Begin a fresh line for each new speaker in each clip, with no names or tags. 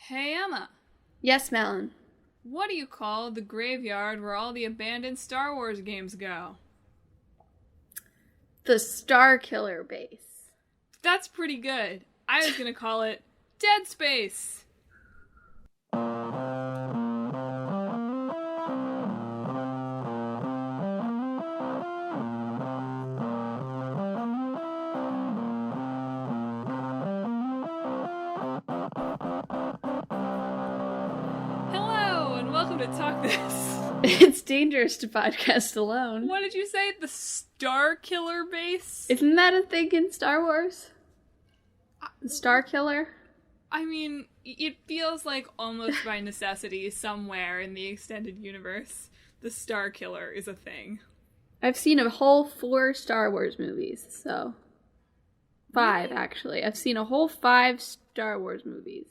Hey Emma,
Yes, Melon.
what do you call the graveyard where all the abandoned Star Wars games go?
The Star Killer base.
That's pretty good. I was gonna call it Dead Space. Hello, and welcome to Talk This.
It's dangerous to podcast alone.
What did you say? The Star Killer base?
Isn't that a thing in Star Wars? The Star Killer?
I mean, it feels like almost by necessity somewhere in the extended universe, the Star Killer is a thing.
I've seen a whole 4 Star Wars movies, so... 5, actually. I've seen a whole 5 Star Wars movies.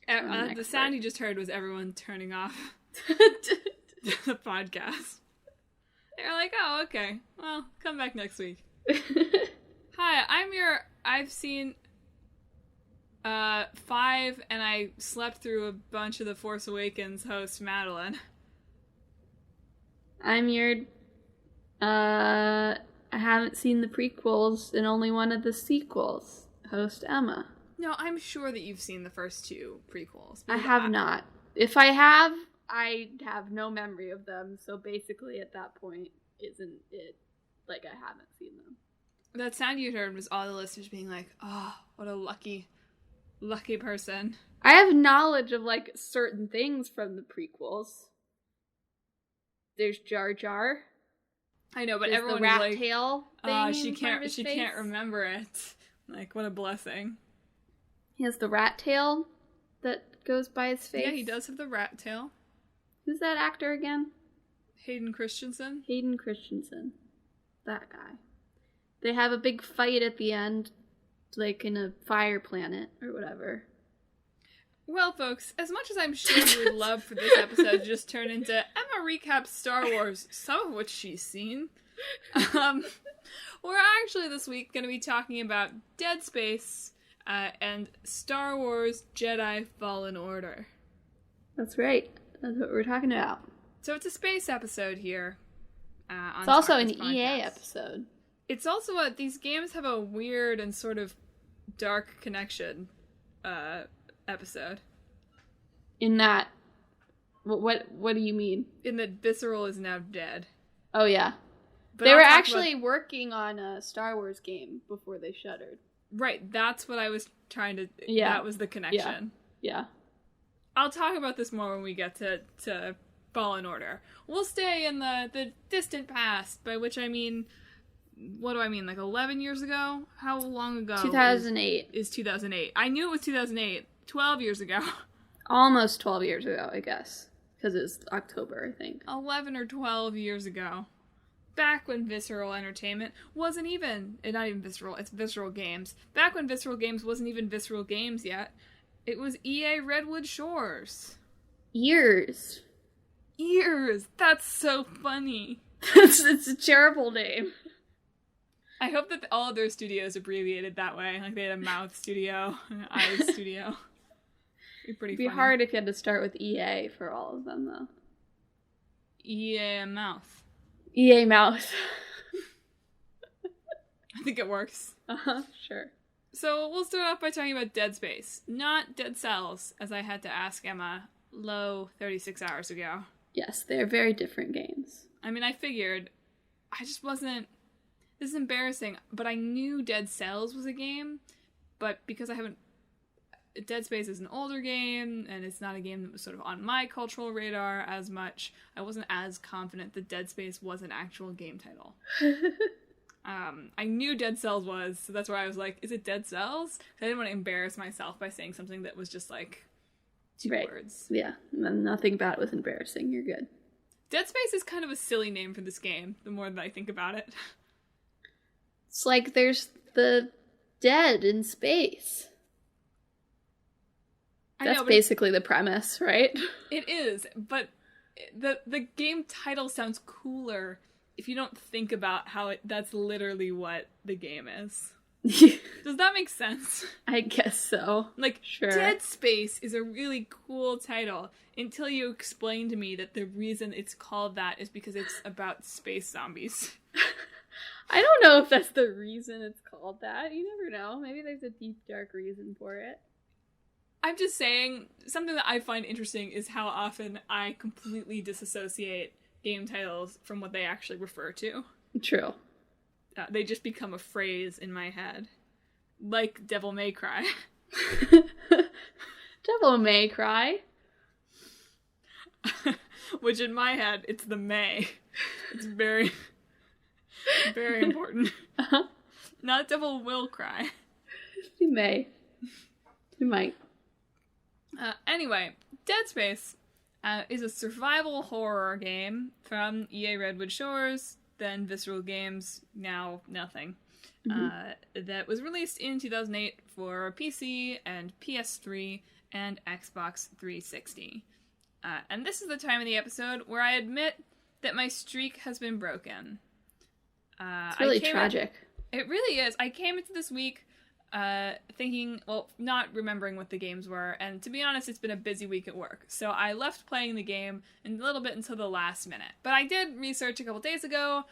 The sound you just heard was everyone turning off the podcast. They're like, oh, okay. Well, come back next week. Hi, I've seen 5, and I slept through a bunch of the Force Awakens host, Madeline.
I'm your... I haven't seen the prequels and only one of the sequels. Host Emma.
No, I'm sure that you've seen the first 2 prequels.
I have not. If I have, I have no memory of them, so basically at that point, isn't it like I haven't seen them?
That sound you heard was all the listeners being like, oh, what a lucky person.
I have knowledge of, like, certain things from the prequels. There's Jar Jar.
I know, but
There's
everyone
the rat
like,
tail thing
she
in front of his face.
can't remember it. Like, what a blessing.
He has the rat tail that goes by his face.
Yeah, he does have the rat tail.
Who's that actor again?
Hayden Christensen.
Hayden Christensen. That guy. They have a big fight at the end, like in a fire planet or whatever.
Well, folks, as much as I'm sure you would love for this episode to just turn into Emma recaps Star Wars, some of which she's seen, we're actually this week going to be talking about Dead Space and Star Wars Jedi Fallen Order.
That's right. That's what we're talking about.
So it's a space episode here.
It's also an EA episode.
It's also these games have a weird and sort of dark connection episode.
In that, what do you mean?
In that Visceral is now dead.
Oh yeah,
but
they were actually working on a Star Wars game before they shuttered.
Right, that's what I was trying to...
Yeah.
That was the connection.
Yeah.
I'll talk about this more when we get to Fallen Order. We'll stay in the distant past, by which I mean... What do I mean? Like 11 years ago? How long ago?
2008.
Is 2008. I knew it was 2008. 12 years ago.
Almost 12 years ago, I guess. Because it was October, I think.
11 or 12 years ago. Back when Visceral Entertainment wasn't even... Not even Visceral, it's Visceral Games. Back when Visceral Games wasn't even Visceral Games yet. It was EA Redwood Shores.
Years.
That's so funny.
It's a terrible name.
I hope that all of their studios abbreviated that way. Like they had a mouth studio, an eyes studio. It'd be pretty funny.
It'd be hard if you had to start with EA for all of them, though.
EA mouth.
EA mouth.
I think it works.
Sure.
So we'll start off by talking about Dead Space. Not Dead Cells, as I had to ask Emma 36 hours ago.
Yes, they're very different games.
I mean, I figured. I just wasn't... This is embarrassing, but I knew Dead Cells was a game, but because I haven't... Dead Space is an older game, and it's not a game that was sort of on my cultural radar as much, I wasn't as confident that Dead Space was an actual game title. I knew Dead Cells was, so that's why I was like, is it Dead Cells? I didn't want to embarrass myself by saying something that was just like 2 words.
Yeah, nothing about it was embarrassing. You're good.
Dead Space is kind of a silly name for this game, the more that I think about it.
It's like there's the dead in space. That's basically the premise, right?
It is, but the game title sounds cooler if you don't think about how that's literally what the game is. Does that make sense?
I guess so.
Like,
Sure.
Dead Space is a really cool title until you explain to me that the reason it's called that is because it's about space zombies.
I don't know if that's the reason it's called that. You never know. Maybe there's a deep, dark reason for it.
I'm just saying, something that I find interesting is how often I completely disassociate game titles from what they actually refer to.
True.
They just become a phrase in my head. Like Devil May Cry.
Devil May Cry.
Which in my head, it's the May. It's very, very important.
Uh-huh.
Not Devil Will Cry.
You may. You might.
Anyway, Dead Space is a survival horror game from EA Redwood Shores, then Visceral Games, now nothing. That was released in 2008 for PC and PS3 and Xbox 360. And this is the time of the episode where I admit that my streak has been broken.
It's really tragic.
It really is. I came into this week thinking, well, not remembering what the games were, and to be honest, it's been a busy week at work, so I left playing the game a little bit until the last minute. But I did research a couple days ago.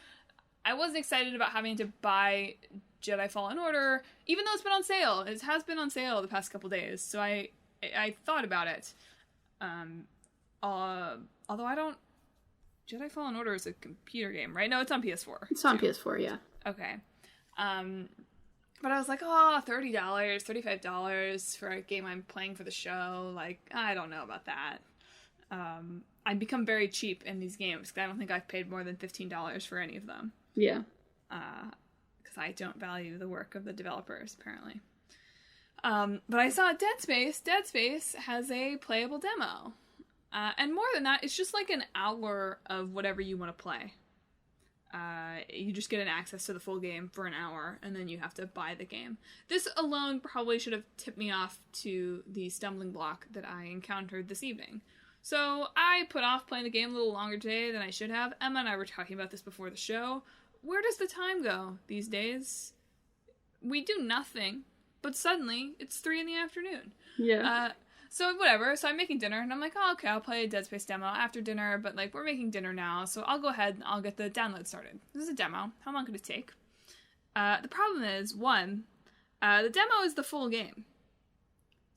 I wasn't excited about having to buy Jedi Fallen Order, even though it's been on sale. It has been on sale the past couple days, so I thought about it. Although I don't... Jedi Fallen Order is a computer game, right? No, it's on PS4.
It's on PS4, yeah.
Okay. But I was like, oh, $30, $35 for a game I'm playing for the show. Like, I don't know about that. I become very cheap in these games because I don't think I've paid more than $15 for any of them.
Yeah.
Because I don't value the work of the developers, apparently. But I saw Dead Space. Dead Space has a playable demo. And more than that, it's just like an hour of whatever you want to play. You just get an access to the full game for an hour, and then you have to buy the game. This alone probably should have tipped me off to the stumbling block that I encountered this evening. So I put off playing the game a little longer today than I should have. Emma and I were talking about this before the show. Where does the time go these days? We do nothing, but suddenly it's 3 p.m.
Yeah.
So whatever, so I'm making dinner, and I'm like, oh, okay, I'll play a Dead Space demo after dinner, but, like, we're making dinner now, so I'll go ahead and I'll get the download started. This is a demo. How long could it take? The problem is, one, the demo is the full game.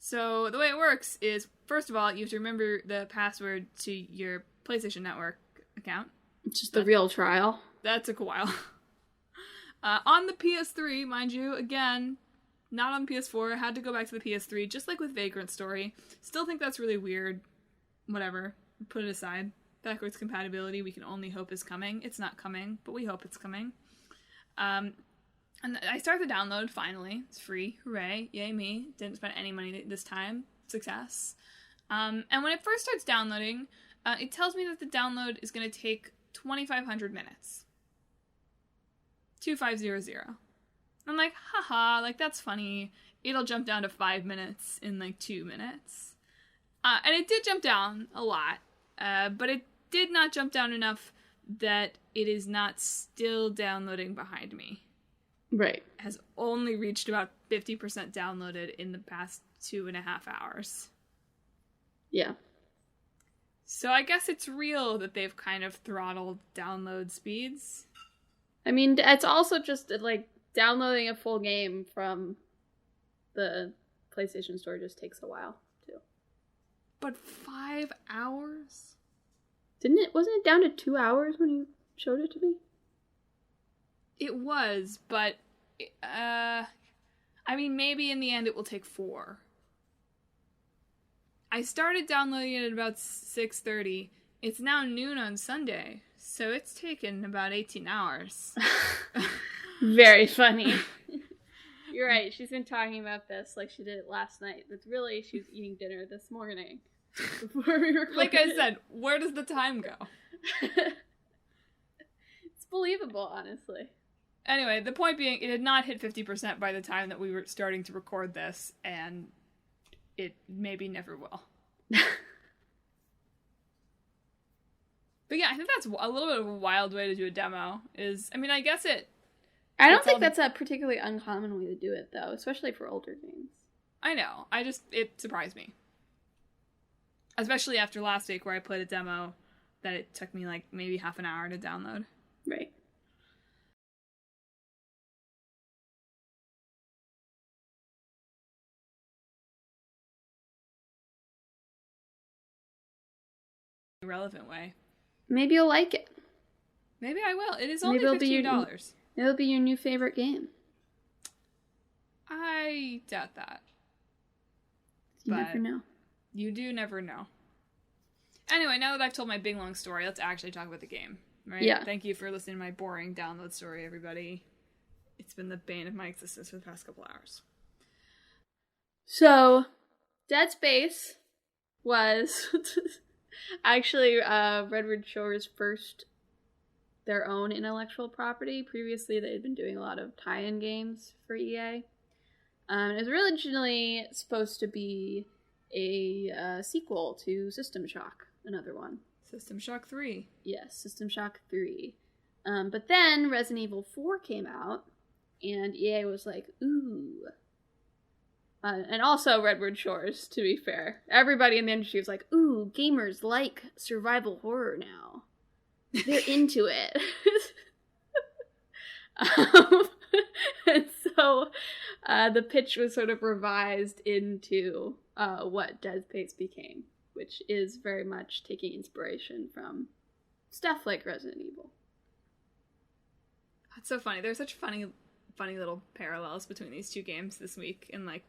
So the way it works is, first of all, you have to remember the password to your PlayStation Network account.
It's just the real trial.
That took a while. On the PS3, mind you, again... Not on PS4, I had to go back to the PS3, just like with Vagrant Story. Still think that's really weird. Whatever. Put it aside. Backwards compatibility, we can only hope is coming. It's not coming, but we hope it's coming. And I start the download, finally. It's free. Hooray. Yay me. Didn't spend any money this time. Success. And when it first starts downloading, it tells me that the download is going to take 2,500 minutes. 2500. I'm like, haha, like, that's funny. It'll jump down to 5 minutes in, like, 2 minutes. And it did jump down a lot, but it did not jump down enough that it is not still downloading behind me.
Right.
It has only reached about 50% downloaded in the past 2.5 hours.
Yeah.
So I guess it's real that they've kind of throttled download speeds.
I mean, it's also just, like, downloading a full game from the PlayStation Store just takes a while, too.
But 5 hours?
Wasn't it down to 2 hours when you showed it to me?
It was, but, I mean, maybe in the end it will take 4. I started downloading it at about 6:30. It's now noon on Sunday, so it's taken about 18 hours.
Very funny. You're right. She's been talking about this like she did it last night. But really, she was eating dinner this morning. Before we recorded.
Like I said, where does the time go?
It's believable, honestly.
Anyway, the point being, it had not hit 50% by the time that we were starting to record this, and it maybe never will. But yeah, I think that's a little bit of a wild way to do a demo. I
I don't think that's a particularly uncommon way to do it, though, especially for older games.
I know. It surprised me. Especially after last week where I played a demo that it took me like maybe half an hour to download.
Right.
Relevant way.
Maybe you'll like it.
Maybe I will. It is only $15.
It'll be your new favorite game.
I doubt that.
You never know.
You do never know. Anyway, now that I've told my big long story, let's actually talk about the game. Right?
Yeah.
Thank you for listening to my boring download story, everybody. It's been the bane of my existence for the past couple hours.
So, Dead Space was actually Redwood Shore's first their own intellectual property. Previously, they had been doing a lot of tie-in games for EA. It was originally supposed to be a sequel to System Shock, another one.
System Shock 3.
Yes, System Shock 3. But then Resident Evil 4 came out, and EA was like, ooh. And also Redwood Shores, to be fair. Everybody in the industry was like, ooh, gamers like survival horror now. They're into it. And so the pitch was sort of revised into what Dead Space became, which is very much taking inspiration from stuff like Resident Evil.
That's so funny. There's such funny little parallels between these two games this week in like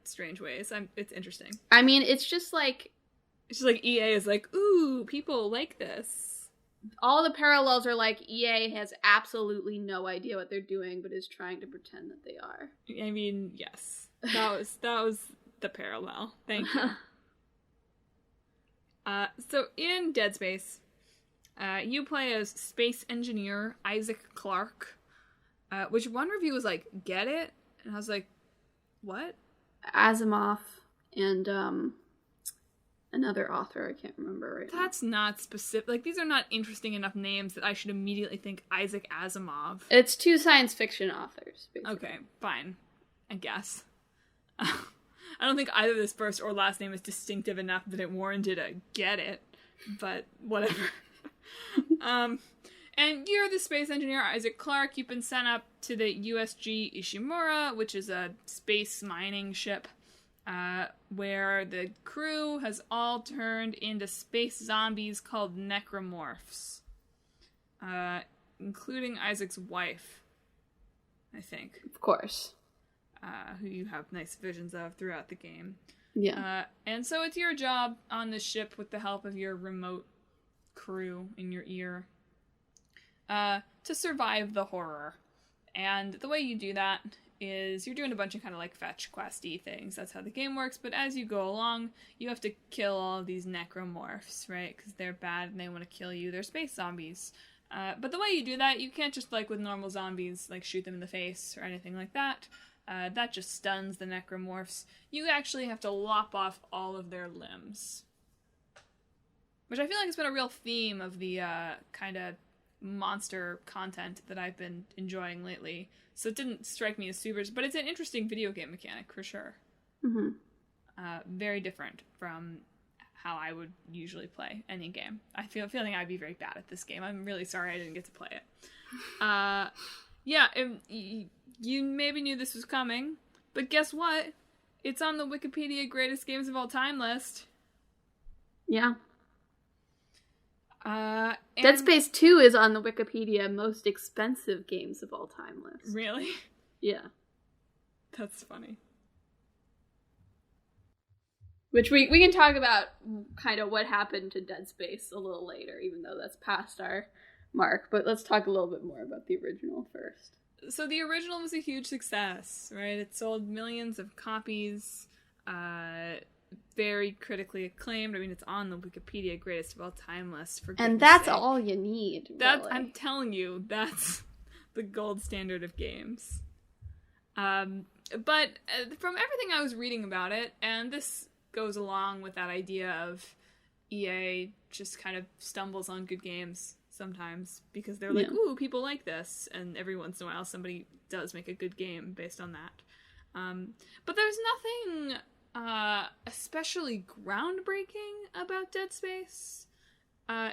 strange ways. It's interesting.
I mean, it's just like
EA is like, ooh, people like this.
All the parallels are like EA has absolutely no idea what they're doing, but is trying to pretend that they are.
I mean, yes, that was the parallel. Thank you. So in Dead Space, you play as space engineer Isaac Clarke, which one review was like, get it? And I was like, what?
Asimov and another author, I can't remember right now.
That's not specific. Like, these are not interesting enough names that I should immediately think Isaac Asimov.
It's two science fiction authors, basically.
Okay, fine. I guess. I don't think either this first or last name is distinctive enough that it warranted a get it, but whatever. And you're the space engineer, Isaac Clarke. You've been sent up to the USG Ishimura, which is a space mining ship, where the crew has all turned into space zombies called necromorphs, including Isaac's wife, I think.
Of course.
Who you have nice visions of throughout the game.
Yeah.
And so it's your job on the ship with the help of your remote crew in your ear to survive the horror. And the way you do that is you're doing a bunch of kind of like fetch questy things. That's how the game works. But as you go along, you have to kill all of these necromorphs, right? Because they're bad and they want to kill you. They're space zombies. But the way you do that, you can't just like with normal zombies, like shoot them in the face or anything like that. That just stuns the necromorphs. You actually have to lop off all of their limbs. Which I feel like has been a real theme of the kind of monster content that I've been enjoying lately. So it didn't strike me as super, but it's an interesting video game mechanic for sure.
Mm-hmm.
Very different from how I would usually play any game. I feel feeling I'd be very bad at this game. I'm really sorry I didn't get to play it. Yeah, you maybe knew this was coming, but guess what? It's on the Wikipedia Greatest Games of All Time list.
Yeah. Dead Space 2 is on the Wikipedia Most Expensive Games of All Time list.
Really?
Yeah.
That's funny.
Which we can talk about kind of what happened to Dead Space a little later, even though that's past our mark. But let's talk a little bit more about the original first.
So the original was a huge success, right? It sold millions of copies, very critically acclaimed. I mean, it's on the Wikipedia Greatest of All Time list. For
and that's
sake.
all you need,
That's
really.
I'm telling you, that's the gold standard of games. But from everything I was reading about it, and this goes along with that idea of EA just kind of stumbles on good games sometimes because they're like, ooh, people like this, and every once in a while somebody does make a good game based on that. But there's nothing especially groundbreaking about Dead Space.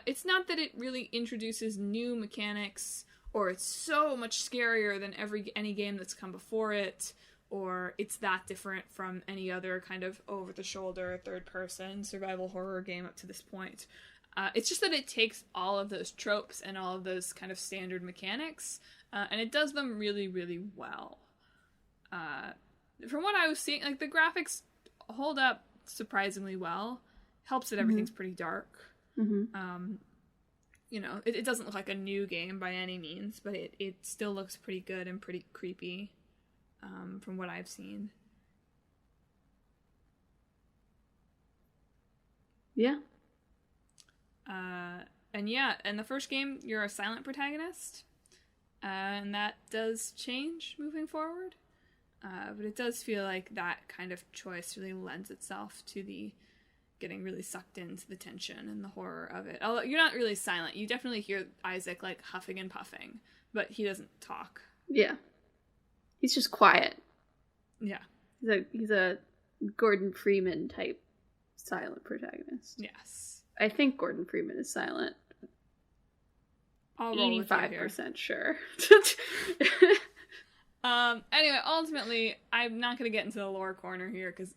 It's not that it really introduces new mechanics, or it's so much scarier than any game that's come before it, or it's that different from any other kind of over-the-shoulder, third-person survival horror game up to this point. It's just that it takes all of those tropes and all of those kind of standard mechanics, and it does them really, really well. From what I was seeing, like, the graphics hold up surprisingly well. Helps that everything's pretty dark. Mm-hmm. You know, it doesn't look like a new game by any means, but it still looks pretty good and pretty creepy, from what I've seen.
Yeah.
And the first game, you're a silent protagonist, and that does change moving forward. But it does feel like that kind of choice really lends itself to the getting really sucked into the tension and the horror of it. Although you're not really silent. You definitely hear Isaac, like, huffing and puffing, but he doesn't talk.
Yeah. He's just quiet.
Yeah.
He's a Gordon Freeman type silent protagonist.
Yes.
I think Gordon Freeman is silent.
I'll roll with you here.
85% sure.
Anyway, ultimately, I'm not going to get into the lore corner here because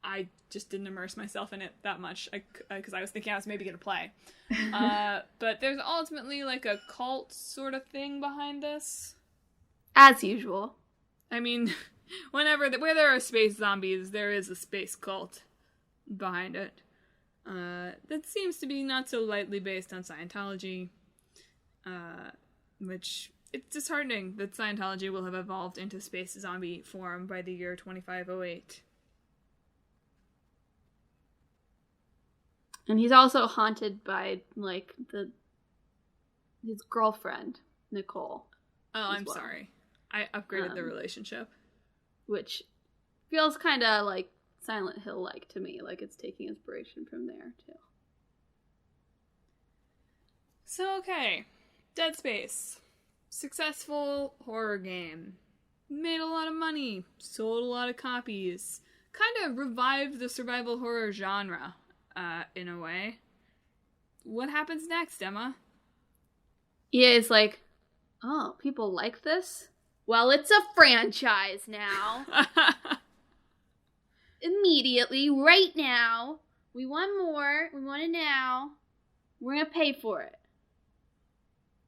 I just didn't immerse myself in it that much because I was thinking I was maybe going to play. But there's ultimately like a cult sort of thing behind this.
As usual.
I mean, where there are space zombies, there is a space cult behind it. That seems to be not so lightly based on Scientology, which... It's disheartening that Scientology will have evolved into space zombie form by the year 2508.
And he's also haunted by, like, his girlfriend, Nicole.
Oh, I'm sorry. I upgraded the relationship.
Which feels kind of like Silent Hill-like to me, like it's taking inspiration from there, too.
So, okay. Dead Space. Successful horror game. Made a lot of money. Sold a lot of copies. Kind of revived the survival horror genre, in a way. What happens next, Emma?
EA is like, oh, people like this? Well, it's a franchise now. Immediately, right now. We want more. We want it now. We're gonna pay for it.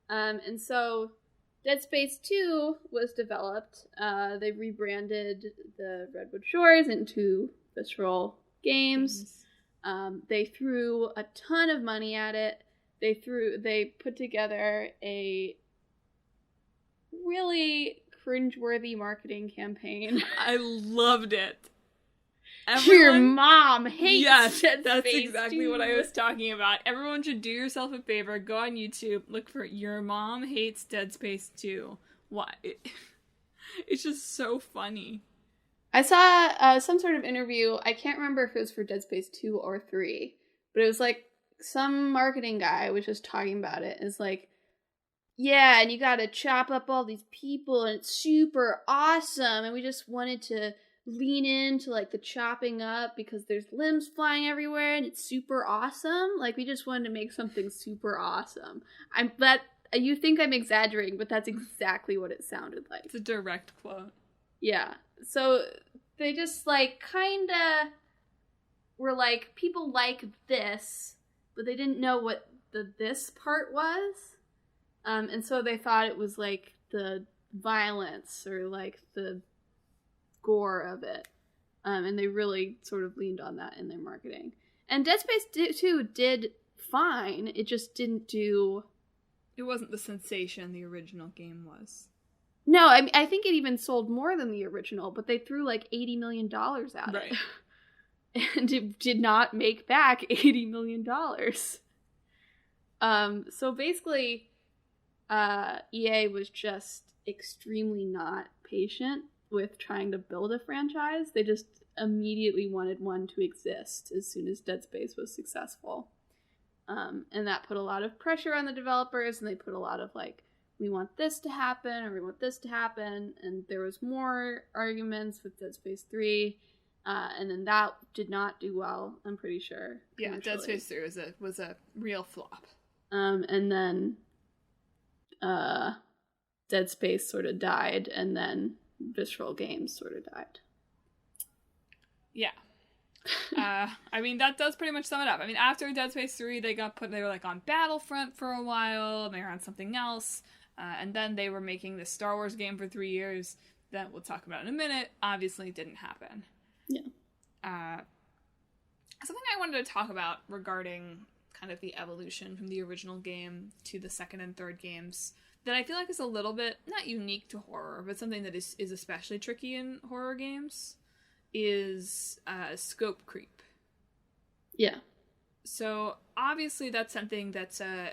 And so... Dead Space 2 was developed. They rebranded the Redwood Shores into Visceral Games. They threw a ton of money at it. They put together a really cringeworthy marketing campaign.
I loved it.
Your mom hates Dead Space.
That's exactly what I was talking about. Everyone should do yourself a favor. Go on YouTube. Look for Your Mom Hates Dead Space 2. Why? It's just so funny.
I saw some sort of interview. I can't remember if it was for Dead Space 2 or 3. But it was like some marketing guy was just talking about it. It's like, yeah, and you gotta chop up all these people and it's super awesome. And we just wanted to lean into like the chopping up because there's limbs flying everywhere and it's super awesome. Like we just wanted to make something super awesome. You think I'm exaggerating, but that's exactly what it sounded like.
It's a direct quote.
Yeah. So they just like kinda were like, people like this, but they didn't know what this part was. And so they thought it was like the violence or like the gore of it, and they really sort of leaned on that in their marketing. And Dead Space 2 did fine. It just didn't do...
It wasn't the sensation the original game was.
No, I think it even sold more than the original, but they threw like $80 million at it. And it did not make back $80 million. So basically, EA was just extremely not patient with trying to build a franchise. They just immediately wanted one to exist as soon as Dead Space was successful. And that put a lot of pressure on the developers, and they put a lot of like, we want this to happen, or we want this to happen, and there was more arguments with Dead Space 3, and then that did not do well, I'm pretty sure.
Yeah, Dead Space 3 was a real flop.
And then Dead Space sort of died, and then Visceral Games sort of died.
Yeah. I mean, that does pretty much sum it up. I mean, after Dead Space 3, they were like on Battlefront for a while, and they were on something else, and then they were making this Star Wars game for 3 years that we'll talk about in a minute. Obviously didn't happen.
Yeah.
Something I wanted to talk about regarding kind of the evolution from the original game to the second and third games that I feel like is a little bit, not unique to horror, but something that is especially tricky in horror games, is scope creep.
Yeah.
So obviously that's something that's a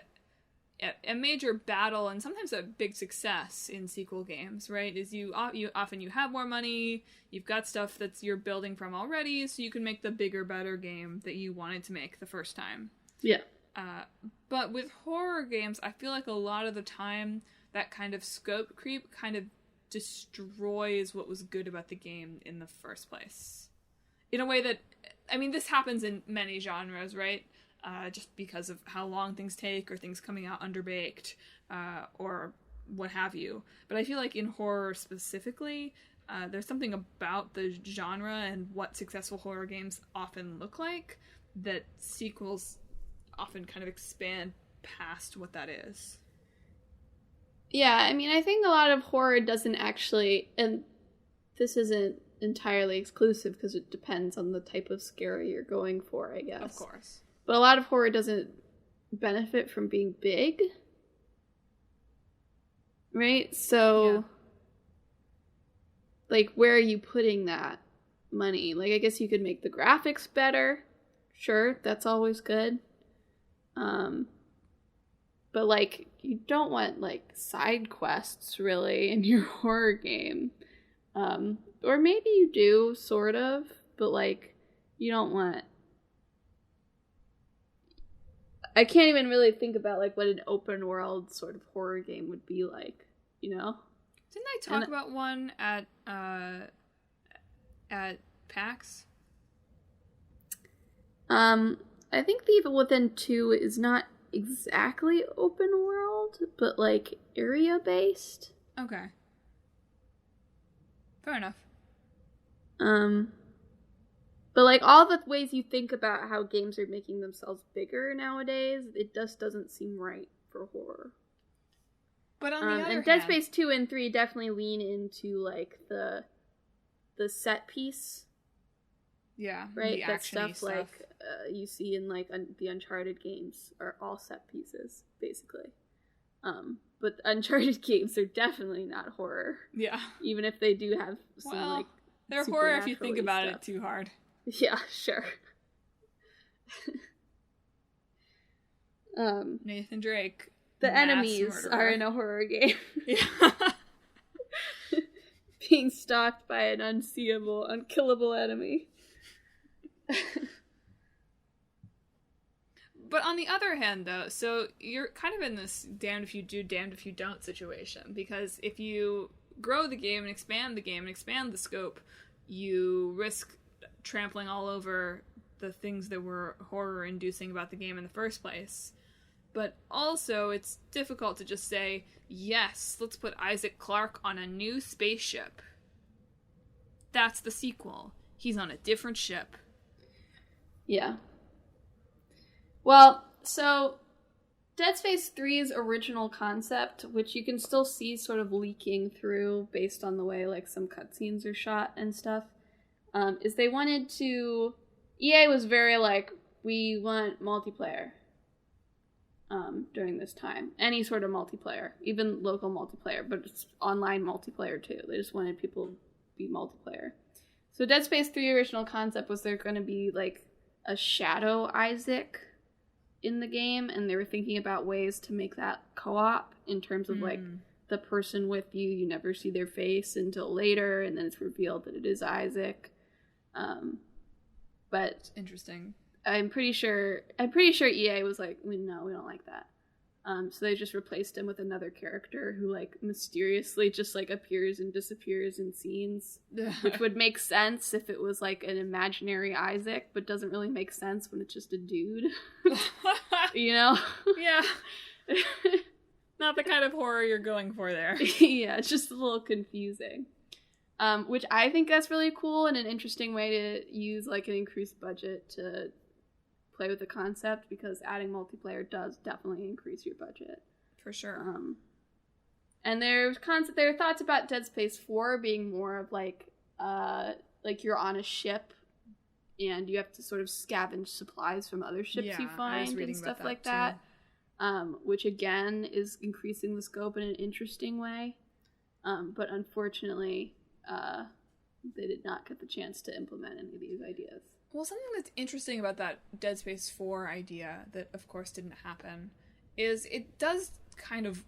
major battle and sometimes a big success in sequel games, right? Is you often have more money, you've got stuff that's you're building from already, so you can make the bigger, better game that you wanted to make the first time.
Yeah.
But with horror games, I feel like a lot of the time that kind of scope creep kind of destroys what was good about the game in the first place. In a way that, I mean, this happens in many genres, right? Just because of how long things take, or things coming out underbaked, or what have you. But I feel like in horror specifically, there's something about the genre and what successful horror games often look like that sequels often kind of expand past what that is.
Yeah, I mean, I think a lot of horror doesn't actually, and this isn't entirely exclusive because it depends on the type of scare you're going for, I guess.
Of course.
But a lot of horror doesn't benefit from being big. Right? So,
yeah.
Like, where are you putting that money? Like, I guess you could make the graphics better. Sure, that's always good. But, like, you don't want, like, side quests, really, in your horror game. Or maybe you do, sort of, but, like, you don't want... I can't even really think about, like, what an open world sort of horror game would be like, you know?
Didn't I talk about one at PAX?
I think the Evil Within 2 is not exactly open world, but, like, area-based.
Okay. Fair enough.
But, like, all the ways you think about how games are making themselves bigger nowadays, it just doesn't seem right for horror.
But on the other hand...
Dead Space 2 and 3 definitely lean into, like, the set piece.
Yeah.
Right?
The
That
action-y
stuff, like, you see in, like, the Uncharted games are all set pieces, basically. But Uncharted games are definitely not horror.
Yeah.
Even if they do have some, like,
they're horror if you think about it too hard.
Yeah, sure.
Nathan Drake.
The enemies
murderer.
are in a horror game.
Yeah.
Being stalked by an unseeable, unkillable enemy.
But on the other hand, though, so you're kind of in this damned if you do, damned if you don't situation. Because if you grow the game and expand the scope, you risk trampling all over the things that were horror-inducing about the game in the first place. But also, it's difficult to just say, yes, let's put Isaac Clarke on a new spaceship. That's the sequel. He's on a different ship.
Yeah. Well, so Dead Space 3's original concept, which you can still see sort of leaking through based on the way, like, some cutscenes are shot and stuff, is they wanted to... EA was very, like, we want multiplayer during this time. Any sort of multiplayer. Even local multiplayer, but it's online multiplayer, too. They just wanted people to be multiplayer. So Dead Space 3 original concept was there going to be, like, a shadow Isaac in the game, and they were thinking about ways to make that co-op in terms of, like, the person with you, you never see their face until later, and then it's revealed that it is Isaac. But
it's interesting.
I'm pretty sure EA was like, we don't like that. So they just replaced him with another character who like mysteriously just like appears and disappears in scenes, which would make sense if it was like an imaginary Isaac, but doesn't really make sense when it's just a dude. You know?
Yeah. Not the kind of horror you're going for there.
Yeah, it's just a little confusing. Which I think that's really cool and an interesting way to use like an increased budget to play with the concept, because adding multiplayer does definitely increase your budget.
For sure.
And there are thoughts about Dead Space 4 being more of like you're on a ship and you have to sort of scavenge supplies from other ships you find and stuff like that. Which again is increasing the scope in an interesting way. But unfortunately, they did not get the chance to implement any of these ideas.
Well, something that's interesting about that Dead Space 4 idea that, of course, didn't happen is it does kind of,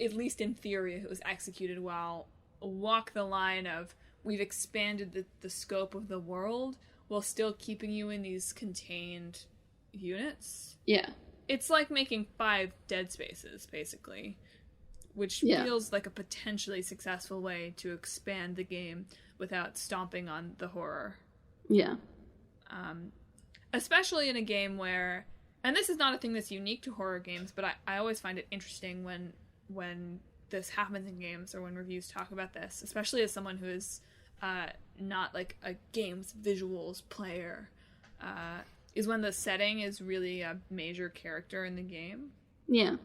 at least in theory, if it was executed well, walk the line of we've expanded the scope of the world while still keeping you in these contained units.
Yeah.
It's like making 5 Dead Spaces, basically, which feels like a potentially successful way to expand the game without stomping on the horror.
Yeah.
Especially in a game where, and this is not a thing that's unique to horror games, but I always find it interesting when this happens in games or when reviews talk about this, especially as someone who is not like a game's visuals player, is when the setting is really a major character in the game.
Yeah.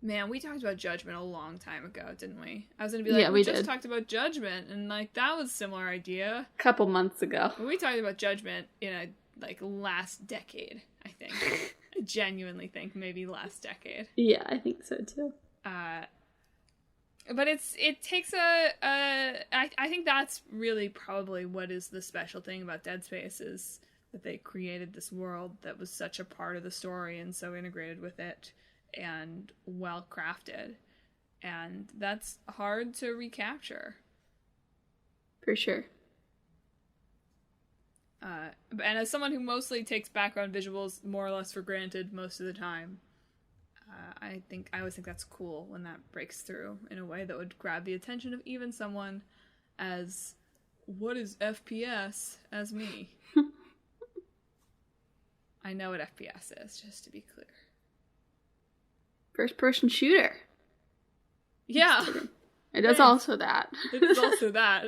Man, we talked about Judgment a long time ago, didn't we? I was gonna be like, we just talked about Judgment, and like that was a similar idea.
A couple months ago.
We talked about Judgment in a last decade, I think. I genuinely think maybe last decade.
Yeah, I think so too.
But it takes I think that's really probably what is the special thing about Dead Space, is that they created this world that was such a part of the story and so integrated with it and well crafted, and that's hard to recapture.
For sure.
And as someone who mostly takes background visuals more or less for granted most of the time, I always think that's cool when that breaks through in a way that would grab the attention of even someone as what is FPS as me. I know what FPS is, just to be clear.
First-person shooter.
Yeah.
It is also that.
It is also that.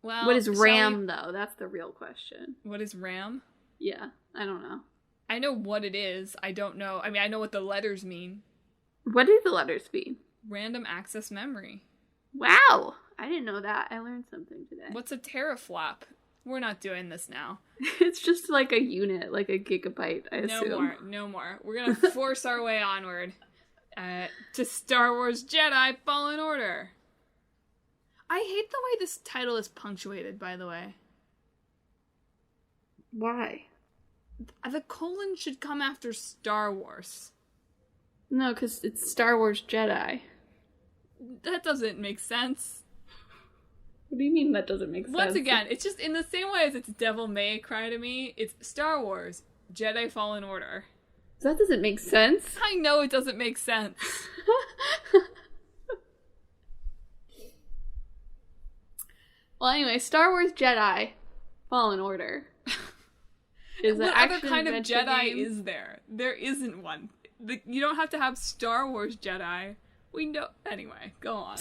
Well,
what is RAM, though? That's the real question.
What is RAM?
Yeah, I don't know.
I know what it is. I don't know. I mean, I know what the letters mean.
What do the letters mean?
Random access memory.
Wow! I didn't know that. I learned something today.
What's a teraflop? We're not doing this now.
It's just like a unit, like a gigabyte, I assume.
No more. We're gonna force our way onward to Star Wars Jedi Fallen Order. I hate the way this title is punctuated, by the way.
Why?
The colon should come after Star Wars.
No, because it's Star Wars Jedi.
That doesn't make sense.
What do you mean that doesn't make sense?
Once again, it's just in the same way as it's Devil May Cry to me, it's Star Wars Jedi Fallen Order.
That doesn't make sense.
I know it doesn't make sense.
Well, anyway, Star Wars Jedi Fallen Order is
what
an
other kind of Jedi
game.
is there? There isn't one. You don't have to have Star Wars Jedi. We know. Anyway, go on.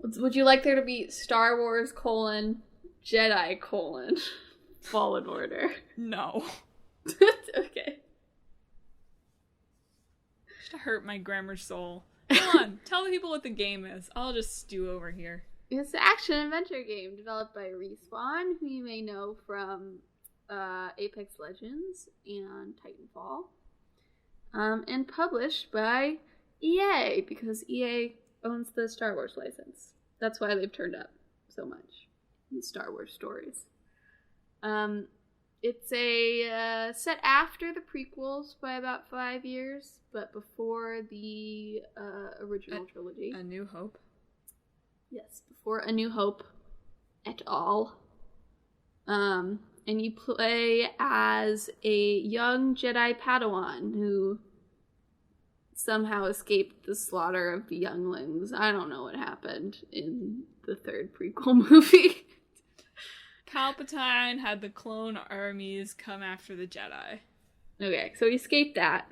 Would you like there to be Star Wars : Jedi : Fallen Order?
No.
Okay.
Should hurt my grammar soul. Come on, tell the people what the game is. I'll just stew over here.
It's an action-adventure game developed by Respawn, who you may know from Apex Legends and Titanfall. And published by EA, because EA owns the Star Wars license. That's why they've turned up so much in Star Wars stories. It's a set after the prequels by about 5 years, but before the original trilogy.
A New Hope?
Yes, before A New Hope et al. And you play as a young Jedi Padawan who somehow escaped the slaughter of the younglings. I don't know what happened in the third prequel movie.
Palpatine had the clone armies come after the Jedi.
Okay, so he escaped that.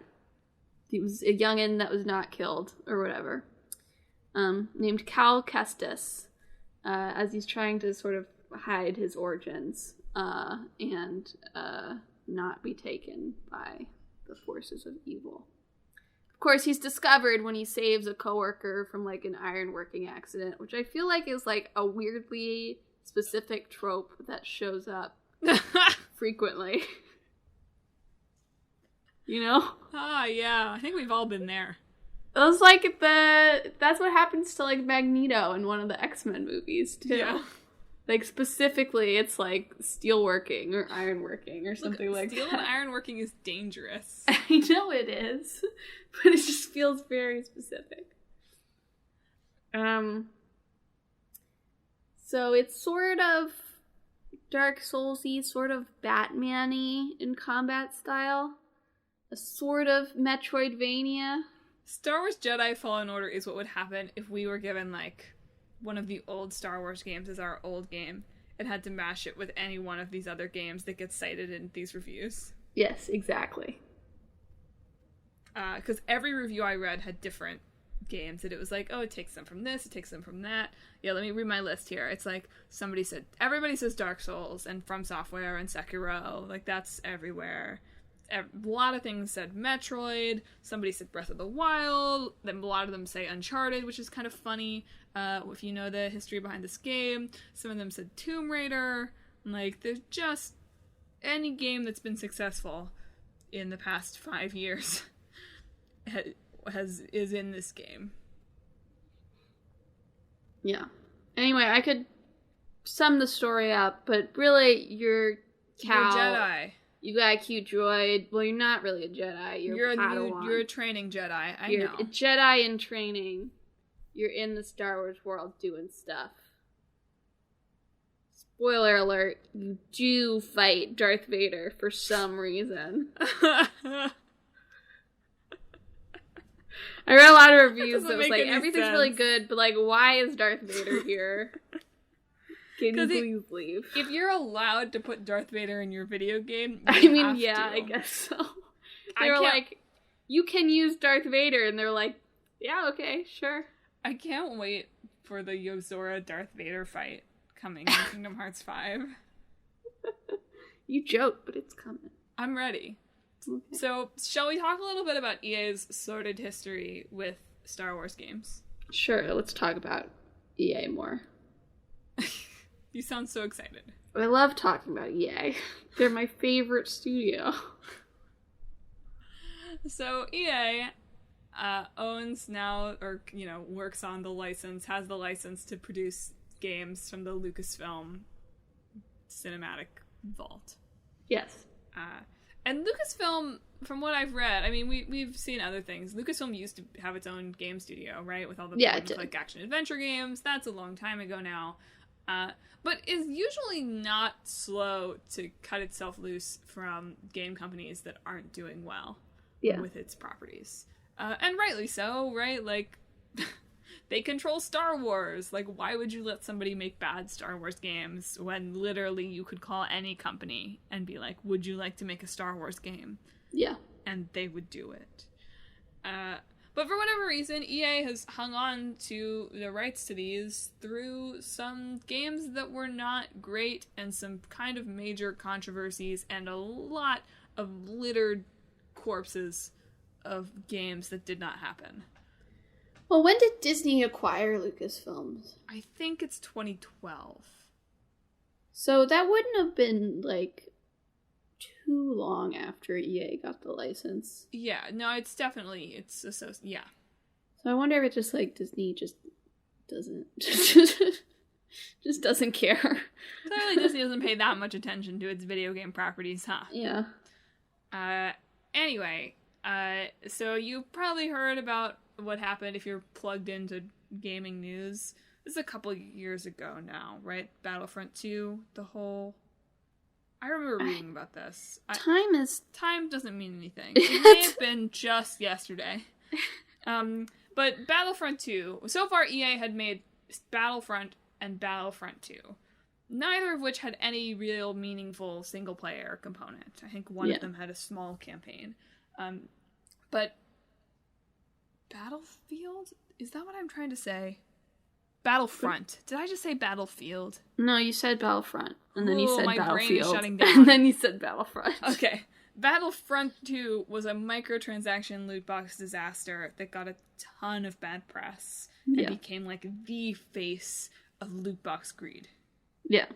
He was a youngin' that was not killed, or whatever. Named Cal Kestis, as he's trying to sort of hide his origins, and not be taken by the forces of evil. Of course, he's discovered when he saves a coworker from, like, an ironworking accident, which I feel like is, like, a weirdly specific trope that shows up frequently. You know?
Ah, yeah. I think we've all been there.
It was like that's what happens to, like, Magneto in one of the X-Men movies, too. Yeah. Like, specifically, it's like steelworking or ironworking or something like that.
Steel and ironworking is dangerous.
I know it is, but it just feels very specific. So it's sort of Dark Souls-y, sort of Batman-y in combat style. A sort of Metroidvania.
Star Wars Jedi Fallen Order is what would happen if we were given, like, one of the old Star Wars games as our old game and had to mash it with any one of these other games that gets cited in these reviews.
Yes, exactly.
Because every review I read had different games, and it was like, oh, it takes them from this, it takes them from that. Yeah, let me read my list here. It's like, everybody says Dark Souls, and From Software, and Sekiro, like, that's everywhere. A lot of things said Metroid, somebody said Breath of the Wild, then a lot of them say Uncharted, which is kind of funny, if you know the history behind this game. Some of them said Tomb Raider. Like, there's just any game that's been successful in the past 5 years is in this game.
Yeah. Anyway, I could sum the story up, but really, you're Cal.
You're a Jedi.
You got a cute droid. Well, you're not really a Jedi. You're a Padawan.
You're a training Jedi.
You're a Jedi in training. You're in the Star Wars world doing stuff. Spoiler alert, you do fight Darth Vader for some reason. I read a lot of reviews that was like, everything's really good, but, like, why is Darth Vader here? Can you please leave?
If you're allowed to put Darth Vader in your video game,
I guess so. They were like, you can use Darth Vader, and they're like, yeah, okay, sure.
I can't wait for the Yozora Darth Vader fight coming in Kingdom Hearts 5.
You joke, but it's coming.
I'm ready. Okay. So, shall we talk a little bit about EA's sordid history with Star Wars games?
Sure, let's talk about EA more.
You sound so excited.
I love talking about EA. They're my favorite studio.
So EA owns now, or, works on the license, has the license to produce games from the Lucasfilm cinematic vault.
Yes.
And Lucasfilm, from what I've read, I mean, we've seen other things. Lucasfilm used to have its own game studio, right? With all the like action-adventure games. That's a long time ago now. But is usually not slow to cut itself loose from game companies that aren't doing well with its properties. And rightly so, right? Like, they control Star Wars. Like, why would you let somebody make bad Star Wars games when literally you could call any company and be like, would you like to make a Star Wars game?
Yeah.
And they would do it. But for whatever reason, EA has hung on to the rights to these through some games that were not great and some kind of major controversies and a lot of littered corpses of games that did not happen.
Well, when did Disney acquire Lucasfilms?
I think it's 2012.
So that wouldn't have been, like, too long after EA got the license.
Yeah, no, it's definitely, yeah.
So I wonder if it's just, like, Disney just doesn't. Just doesn't care.
Clearly Disney doesn't pay that much attention to its video game properties, huh?
Yeah.
Anyway, so you probably heard about what happened if you're plugged into gaming news. This is a couple years ago now, right? Battlefront 2, I remember reading about this. Time doesn't mean anything. It may have been just yesterday. But Battlefront 2, so far EA had made Battlefront and Battlefront 2, neither of which had any real meaningful single-player component. I think one of them had a small campaign. But Battlefield? Is that what I'm trying to say? Battlefront. Did I just say Battlefield?
No, you said Battlefront, and then you said
my
Battlefield,
brain is shutting down.
and then you said Battlefront.
Okay. Battlefront 2 was a microtransaction loot box disaster that got a ton of bad press and became like the face of loot box greed.
Yeah.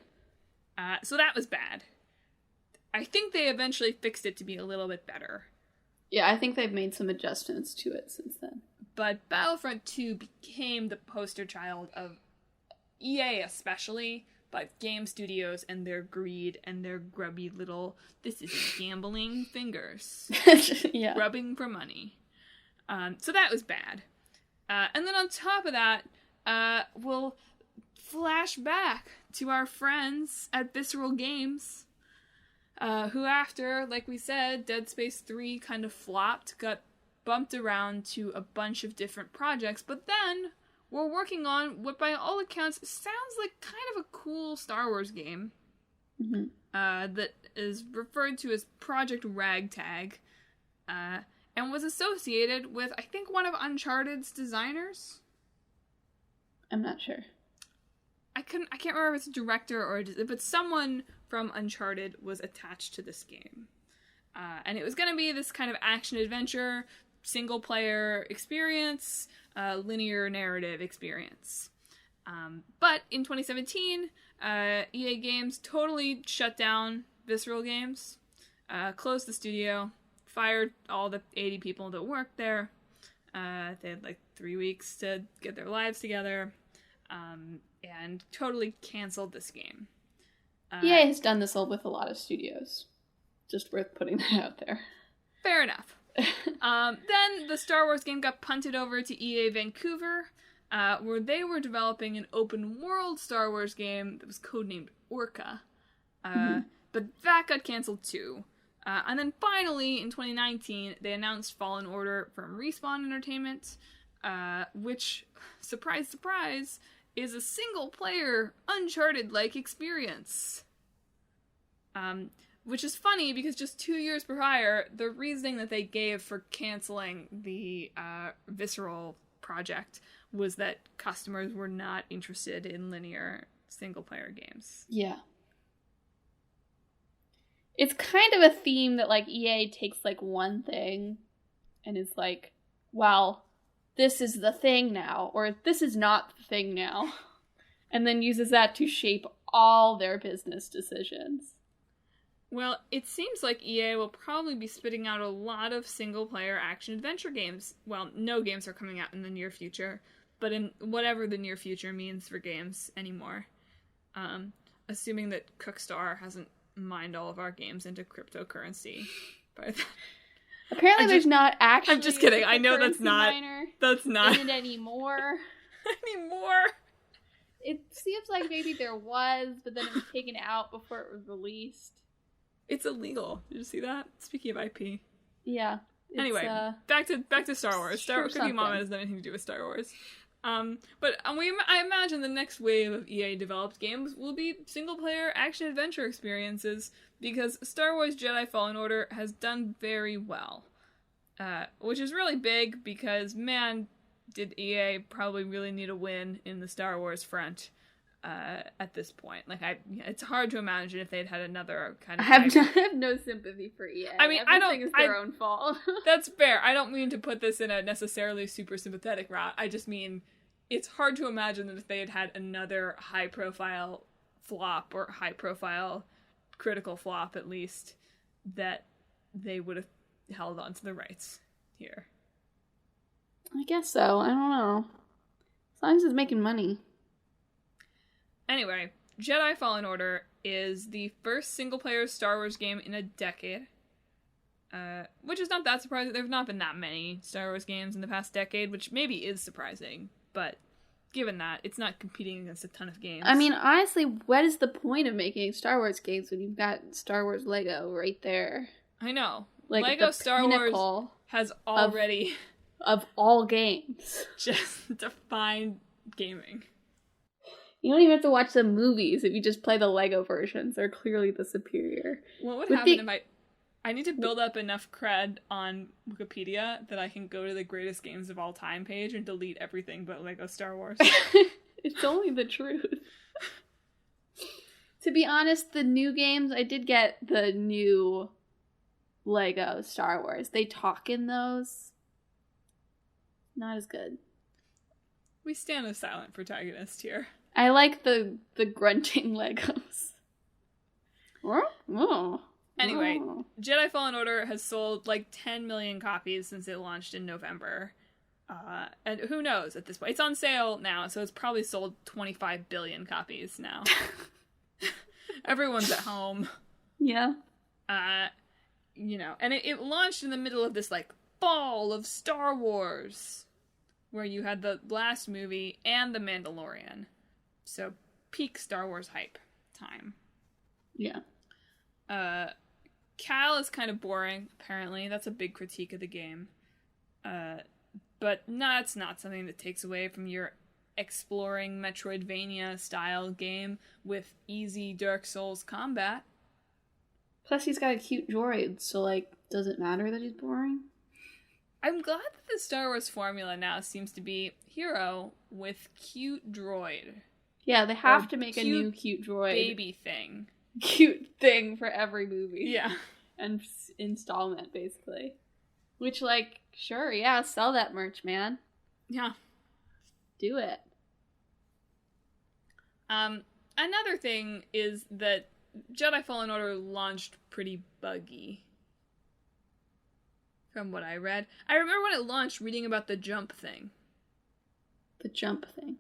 So that was bad. I think they eventually fixed it to be a little bit better.
Yeah, I think they've made some adjustments to it since then.
But Battlefront 2 became the poster child of EA especially, but game studios and their greed and their grubby little, this is gambling fingers.
Yeah.
Grubbing for money. So that was bad. And then on top of that, we'll flash back to our friends at Visceral Games, who after, like we said, Dead Space 3 kind of flopped, got bumped around to a bunch of different projects, but then we're working on what by all accounts sounds like kind of a cool Star Wars game that is referred to as Project Ragtag, and was associated with, I think, one of Uncharted's designers.
I'm not sure.
I can't remember if it's a director or but someone from Uncharted was attached to this game. And it was going to be this kind of action-adventure, single-player experience, linear narrative experience. But in 2017, EA Games totally shut down Visceral Games, closed the studio, fired all the 80 people that worked there. They had like 3 weeks to get their lives together, and totally canceled this game.
EA has done this with a lot of studios. Just worth putting that out there.
Fair enough. Then the Star Wars game got punted over to EA Vancouver, where they were developing an open-world Star Wars game that was codenamed Orca. But that got canceled too. And then finally, in 2019, they announced Fallen Order from Respawn Entertainment, which, surprise, surprise, is a single-player, Uncharted-like experience. Which is funny because just 2 years prior, the reasoning that they gave for canceling the Visceral project was that customers were not interested in linear single-player games.
Yeah. It's kind of a theme that, like, EA takes, like, one thing and is like, well, this is the thing now, or this is not the thing now, and then uses that to shape all their business decisions.
Well, it seems like EA will probably be spitting out a lot of single-player action-adventure games. Well, no games are coming out in the near future, but in whatever the near future means for games anymore. Assuming that Cookstar hasn't mined all of our games into cryptocurrency. But
apparently there's not actually
I'm just kidding. I know that's not
in it anymore.
anymore.
It seems like maybe there was, but then it was taken out before it was released.
It's illegal. Did you see that? Speaking of IP.
Yeah.
Anyway, back to Star Wars. Star Wars Cookie Mama has nothing to do with Star Wars. I imagine the next wave of EA developed games will be single-player action-adventure experiences because Star Wars Jedi Fallen Order has done very well. Which is really big because, man, did EA probably really need a win in the Star Wars front at this point. Like, it's hard to imagine if they'd had another kind of...
I have no sympathy for EA.
I mean,
Everything is their own fault.
That's fair. I don't mean to put this in a necessarily super sympathetic route. I just mean it's hard to imagine that if they had had another high-profile flop, or high-profile critical flop at least, that they would have held on to the rights here.
I guess so. I don't know. As long as it's making money.
Anyway, Jedi Fallen Order is the first single-player Star Wars game in a decade. Which is not that surprising. There have not been that many Star Wars games in the past decade, which maybe is surprising, but given that, it's not competing against a ton of games.
I mean, honestly, what is the point of making Star Wars games when you've got Star Wars Lego right there?
I know.
Like,
Lego Star Wars has already...
Of all games.
just defined gaming.
You don't even have to watch the movies if you just play the Lego versions. They're clearly the superior.
What would happen if I need to build up enough cred on Wikipedia that I can go to the greatest games of all time page and delete everything but Lego Star Wars.
It's only the truth. To be honest, the new games, I did get the new Lego Star Wars. They talk in those. Not as good.
We stand a silent protagonist here.
I like the grunting Legos.
Anyway, Jedi Fallen Order has sold like 10 million copies since it launched in November. And who knows at this point? It's on sale now, so it's probably sold 25 billion copies now. Everyone's at home.
Yeah.
You know, and it launched in the middle of this like fall of Star Wars, where you had the last movie and The Mandalorian. So, peak Star Wars hype time.
Yeah.
Cal is kind of boring, apparently. That's a big critique of the game. But it's not something that takes away from your exploring Metroidvania-style game with easy Dark Souls combat.
Plus, he's got a cute droid, so, like, does it matter that he's boring?
I'm glad that the Star Wars formula now seems to be hero with cute droid.
Yeah, they have to make a new cute droid.
Baby thing.
Cute thing for every movie.
Yeah.
And installment, basically. Which, like, sure, yeah, sell that merch, man.
Yeah.
Do it.
Another thing is that Jedi Fallen Order launched pretty buggy. From what I read. I remember when it launched reading about the jump thing.
The jump thing.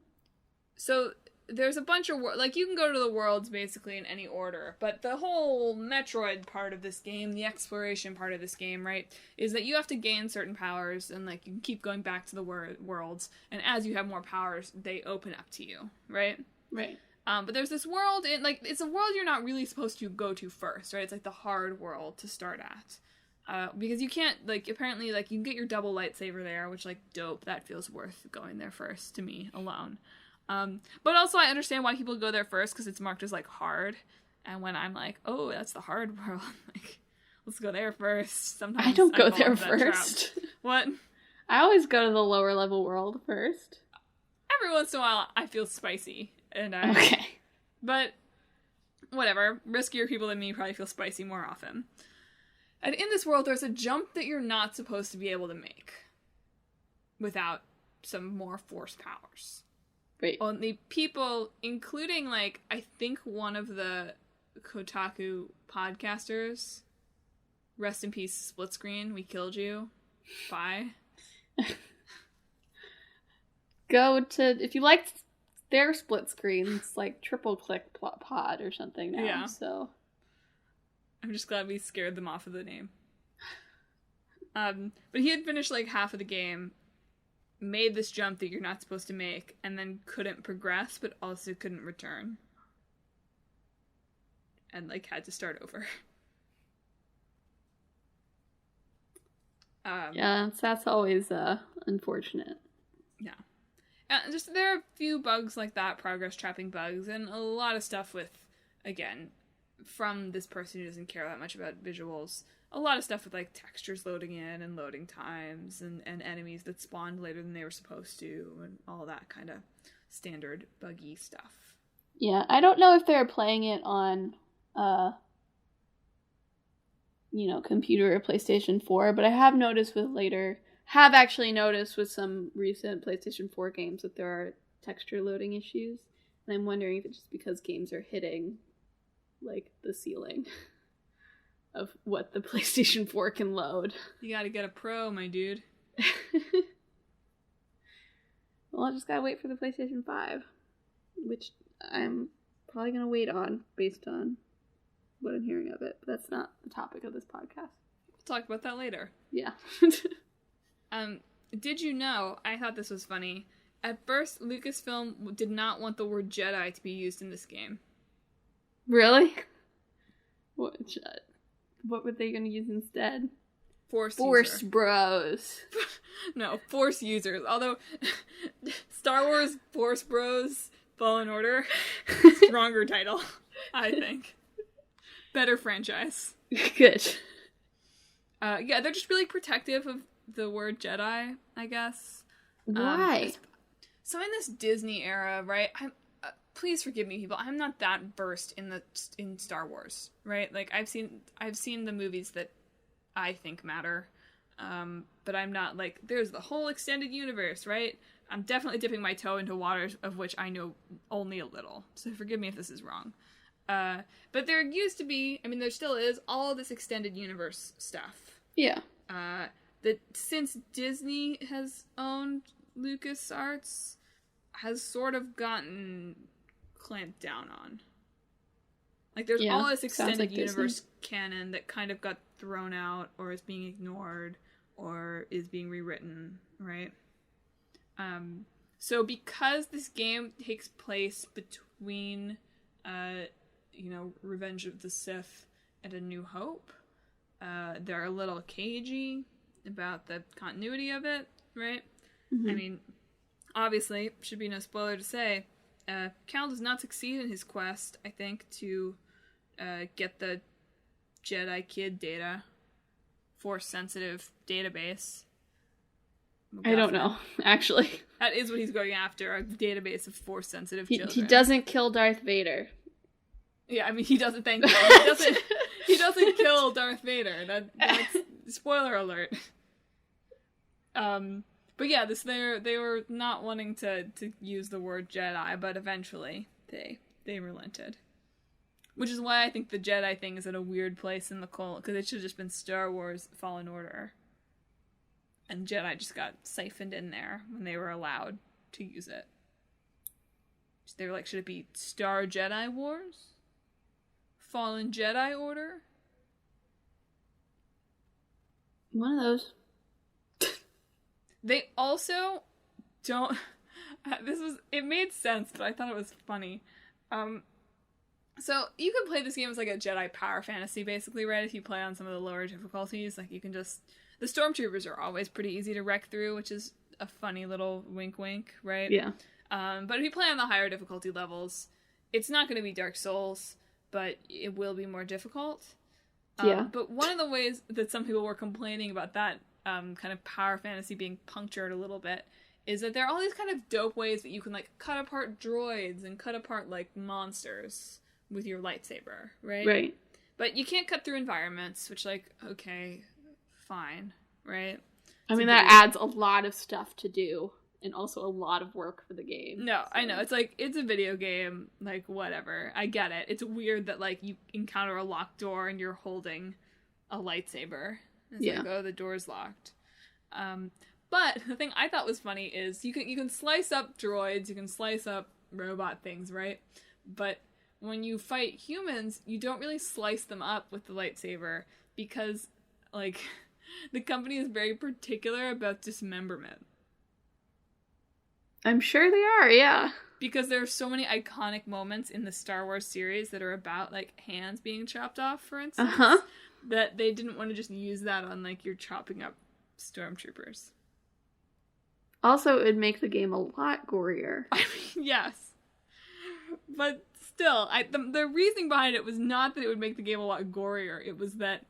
So, there's a bunch of... like, you can go to the worlds, basically, in any order. But the whole Metroid part of this game, the exploration part of this game, right, is that you have to gain certain powers, and, like, you can keep going back to the worlds. And as you have more powers, they open up to you, right?
Right.
But there's this world, it's a world you're not really supposed to go to first, right? It's, like, the hard world to start at. Because you can't, like, apparently, like, you can get your double lightsaber there, which, like, dope. That feels worth going there first, to me, alone. But also I understand why people go there first, because it's marked as, like, hard. And when I'm like, oh, that's the hard world, like, let's go there first. Sometimes
I don't go
fall
there
into that
first.
trap. What?
I always go to the lower level world first.
Every once in a while, I feel spicy. And
okay.
But, whatever. Riskier people than me probably feel spicy more often. And in this world, there's a jump that you're not supposed to be able to make without some more force powers.
Wait.
Only people, including, like, I think one of the Kotaku podcasters, rest in peace, Split Screen, we killed you. Bye.
Go to, if you liked their Split Screen, it's like Triple Click Pod or something now,
yeah.
So...
I'm just glad we scared them off of the name. But he had finished, like, half of the game, made this jump that you're not supposed to make, and then couldn't progress, but also couldn't return. And, like, had to start over.
Yeah, that's always unfortunate.
Yeah. Just, there are a few bugs like that, progress trapping bugs, and a lot of stuff with, again... from this person who doesn't care that much about visuals, a lot of stuff with, like, textures loading in and loading times and enemies that spawned later than they were supposed to and all that kind of standard buggy stuff.
Yeah, I don't know if they're playing it on, computer or PlayStation 4, but I have actually noticed with some recent PlayStation 4 games that there are texture loading issues, and I'm wondering if it's just because games are hitting like the ceiling of what the PlayStation 4 can load.
You gotta get a pro, my dude.
Well, I just gotta wait for the PlayStation 5, which I'm probably going to wait on based on what I'm hearing of it. But that's not the topic of this podcast.
We'll talk about that later.
Yeah.
Did you know, I thought this was funny, at first Lucasfilm did not want the word Jedi to be used in this game.
Really? What were they going to use instead?
Force
user.
Bros. No, Force users. Although, Star Wars Force Bros Fallen Order, stronger title, I think. Better franchise.
Good.
Yeah, they're just really protective of the word Jedi, I guess.
Why?
So in this Disney era, right? Please forgive me, people. I'm not that versed in Star Wars, right? Like I've seen the movies that I think matter, but I'm not like there's the whole extended universe, right? I'm definitely dipping my toe into waters of which I know only a little. So forgive me if this is wrong. But there used to be, I mean, there still is all of this extended universe stuff.
Yeah.
That since Disney has owned LucasArts, has sort of gotten clamped down on. Like, there's all this extended universe canon that kind of got thrown out, or is being ignored, or is being rewritten, right? So because this game takes place between, Revenge of the Sith and A New Hope, they're a little cagey about the continuity of it, right? Mm-hmm. I mean, obviously, should be no spoiler to say, Cal does not succeed in his quest, I think, to get the Jedi Kid data, Force-sensitive database.
I don't know, actually.
That is what he's going after, a database of Force-sensitive children.
He doesn't kill Darth Vader.
Yeah, I mean, he doesn't, thank you. He doesn't kill Darth Vader. That's spoiler alert. But yeah, they were not wanting to use the word Jedi, but eventually they relented. Which is why I think the Jedi thing is at a weird place in the cult, because it should have just been Star Wars Fallen Order. And Jedi just got siphoned in there when they were allowed to use it. So they were like, should it be Star Jedi Wars? Fallen Jedi Order?
One of those.
They also don't... It made sense, but I thought it was funny. So, you can play this game as like a Jedi power fantasy, basically, right? If you play on some of the lower difficulties, like you can just... The Stormtroopers are always pretty easy to wreck through, which is a funny little wink-wink, right?
Yeah.
But if you play on the higher difficulty levels, it's not going to be Dark Souls, but it will be more difficult.
Yeah.
But one of the ways that some people were complaining about that kind of power fantasy being punctured a little bit is that there are all these kind of dope ways that you can, like, cut apart droids and cut apart, like, monsters with your lightsaber, right?
Right.
But you can't cut through environments, which, like, okay, fine, right?
I mean, that adds a lot of stuff to do, and also a lot of work for the game.
No, so. I know. It's like, it's a video game, like, whatever. I get it. It's weird that, like, you encounter a locked door and you're holding a lightsaber. It's like, oh, the door's locked. But the thing I thought was funny is you can slice up droids, you can slice up robot things, right? But when you fight humans, you don't really slice them up with the lightsaber because, like, the company is very particular about dismemberment.
I'm sure they are, yeah.
Because there are so many iconic moments in the Star Wars series that are about, like, hands being chopped off, for instance.
Uh-huh.
That they didn't want to just use that on, like, you're chopping up stormtroopers.
Also, it would make the game a lot gorier.
I mean, yes. But still, the reasoning behind it was not that it would make the game a lot gorier. It was that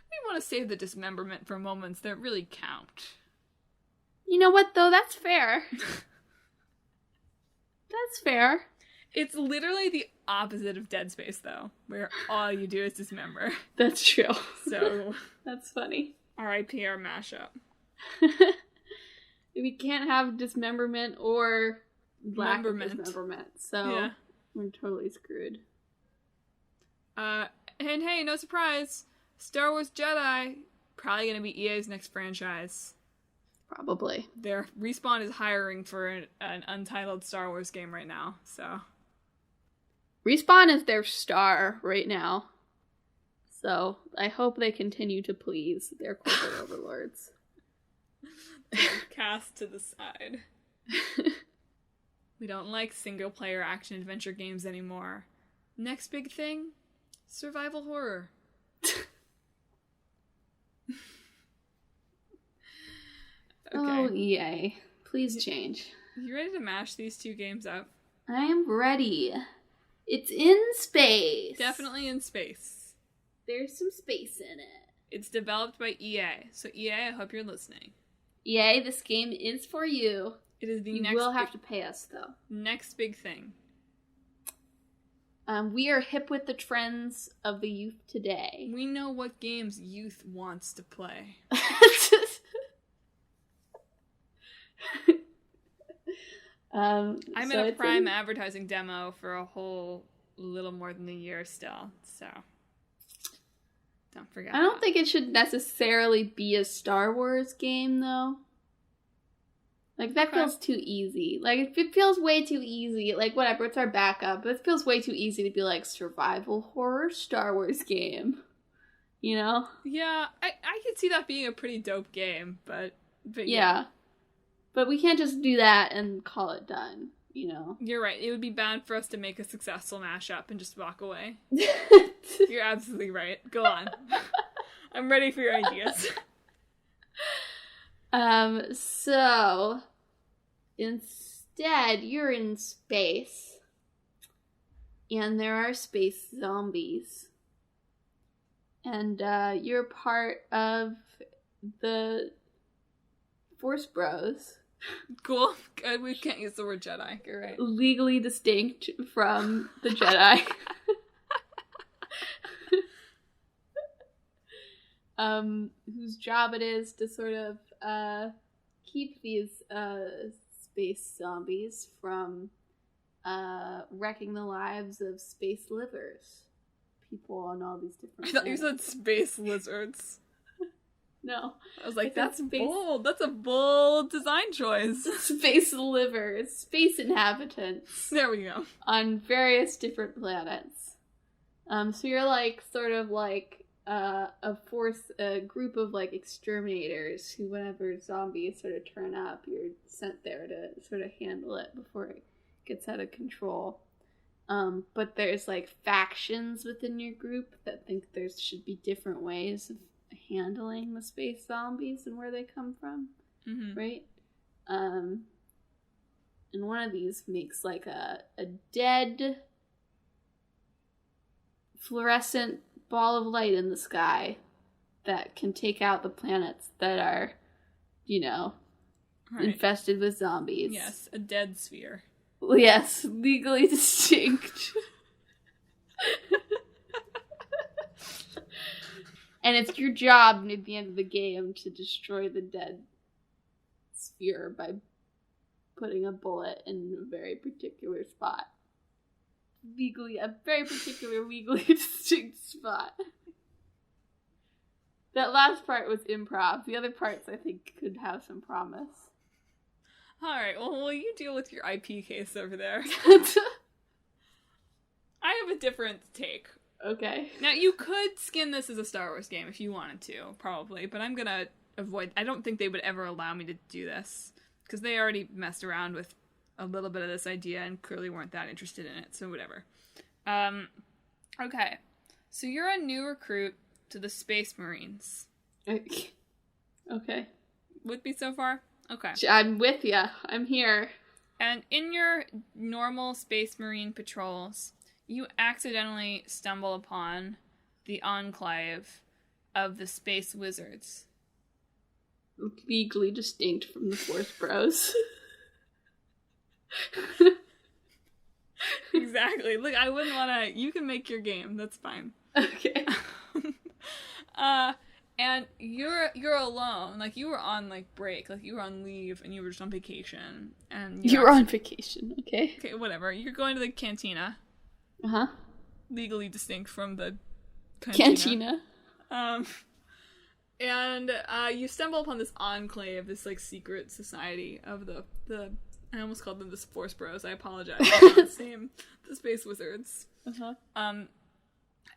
we want to save the dismemberment for moments that really count.
You know what, though? That's fair. That's fair.
It's literally the opposite of Dead Space, though, where all you do is dismember.
That's true.
So...
That's funny.
R.I.P. our mashup.
We can't have dismemberment or lack of dismemberment, so we're totally screwed.
And hey, no surprise, Star Wars Jedi, probably going to be EA's next franchise.
Probably.
Their Respawn is hiring for an untitled Star Wars game right now, so...
Respawn is their star right now. So I hope they continue to please their corporate overlords.
Cast to the side. We don't like single-player action-adventure games anymore. Next big thing? Survival horror. Okay.
Oh, yay. Please change.
You ready to mash these two games up?
I am ready. It's in space.
Definitely in space.
There's some space in it.
It's developed by EA. So EA, I hope you're listening.
EA, this game is for you.
It is the
you
next
will have to pay us, though.
Next big thing.
We are hip with the trends of the youth today.
We know what games youth wants to play. I'm in a Prime advertising demo for a whole little more than a year still, so don't forget.
I don't think it should necessarily be a Star Wars game, though. Like, that feels too easy. Like, it feels way too easy. Like, whatever, it's our backup. But it feels way too easy to be like, survival horror Star Wars game. You know?
Yeah, I could see that being a pretty dope game, but
yeah. But we can't just do that and call it done, you know?
You're right. It would be bad for us to make a successful mashup and just walk away. You're absolutely right. Go on. I'm ready for your ideas.
So, instead, you're in space, and there are space zombies, and you're part of the Force Bros.
Cool. We can't use the word Jedi. You're right.
Legally distinct from the Jedi. Whose job it is to sort of keep these space zombies from wrecking the lives of space livers. People on all these different
I thought you said space lizards.
No.
I was like, that's bold. That's a bold design choice.
Space livers. Space inhabitants.
There we go.
On various different planets. So you're like, sort of like, a group of like exterminators who, whenever zombies sort of turn up, you're sent there to sort of handle it before it gets out of control. But there's like factions within your group that think there should be different ways of handling the space zombies and where they come from, right? And one of these makes like a dead fluorescent ball of light in the sky that can take out the planets that are, you know, infested with zombies.
Yes, a dead sphere.
Yes, legally distinct. And it's your job at the end of the game to destroy the dead sphere by putting a bullet in a very particular spot. A very particular legally distinct spot. That last part was improv. The other parts, I think, could have some promise.
Alright, well, you deal with your IP case over there. I have a different take.
Okay.
Now, you could skin this as a Star Wars game if you wanted to, probably, but I'm gonna avoid... I don't think they would ever allow me to do this, because they already messed around with a little bit of this idea and clearly weren't that interested in it, so whatever. Okay. So you're a new recruit to the Space Marines.
Okay.
With me so far? Okay.
I'm with ya. I'm here.
And in your normal Space Marine patrols, you accidentally stumble upon the enclave of the Space Wizards.
Legally distinct from the Force Bros.
Exactly. Look, I wouldn't want to... You can make your game. That's fine.
Okay.
And you're alone. Like, you were on, like, break. Like, you were on leave, and you were just on vacation. And
you were on vacation, okay?
Okay, whatever. You're going to the cantina.
Uh-huh.
Legally distinct from the
cantina.
And you stumble upon this enclave, this, like, secret society of the I almost called them the Force Bros. I apologize. The Space Wizards.
Uh-huh.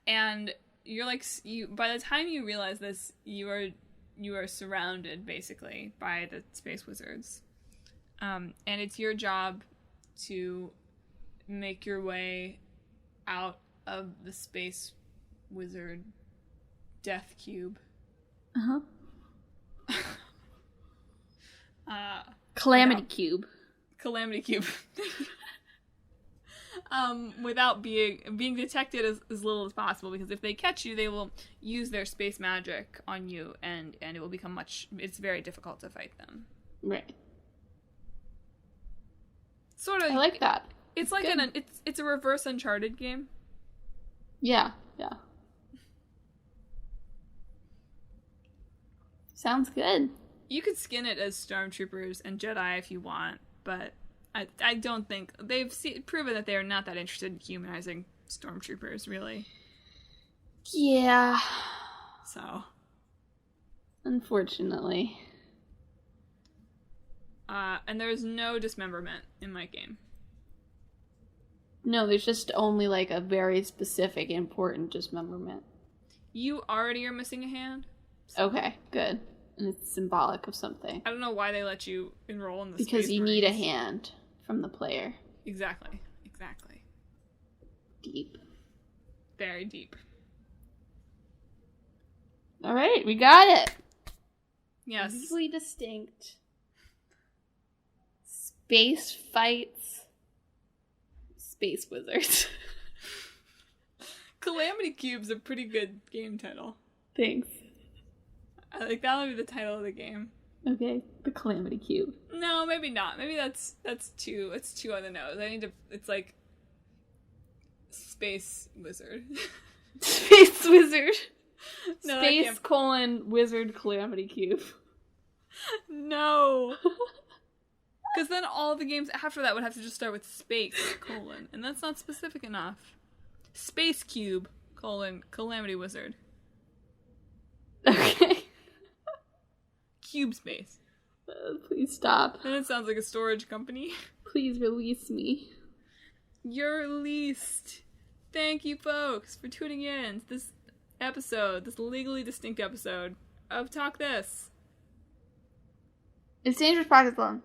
And you're like, by the time you realize this, you are surrounded basically by the space wizards. And it's your job to make your way out of the space wizard death cube.
Uh-huh. Calamity Cube.
Calamity Cube. Without being detected as little as possible, because if they catch you, they will use their space magic on you, and it will become it's very difficult to fight them.
Right.
Sort of.
I like that.
It's like it's a reverse Uncharted game.
Yeah. Sounds good.
You could skin it as stormtroopers and Jedi if you want, but I don't think they've proven that they are not that interested in humanizing stormtroopers, really.
Yeah.
So.
Unfortunately.
And there's no dismemberment in my game.
No, there's just only like a very specific important dismemberment.
You already are missing a hand. So.
Okay, good. And it's symbolic of something.
I don't know why they let you enroll in the
because
Space
you
Marines.
need a hand from the player.
Exactly.
Deep.
Very deep.
All right, we got it.
Yes.
Easily distinct. Space fights. Space wizards.
Calamity Cube's a pretty good game title.
Thanks.
I think that'll be the title of the game.
Okay, the Calamity Cube.
No, maybe not. Maybe that's too on the nose. It's like Space Wizard.
Space Wizard.
No,
Space : Wizard Calamity Cube.
No. Because then all the games after that would have to just start with space : and that's not specific enough. Space Cube : Calamity Wizard.
Okay.
Cube Space.
Please stop.
And it sounds like a storage company.
Please release me.
You're released. Thank you, folks, for tuning in to this episode, this legally distinct episode of Talk This.
It's Dangerous Pockets Alone.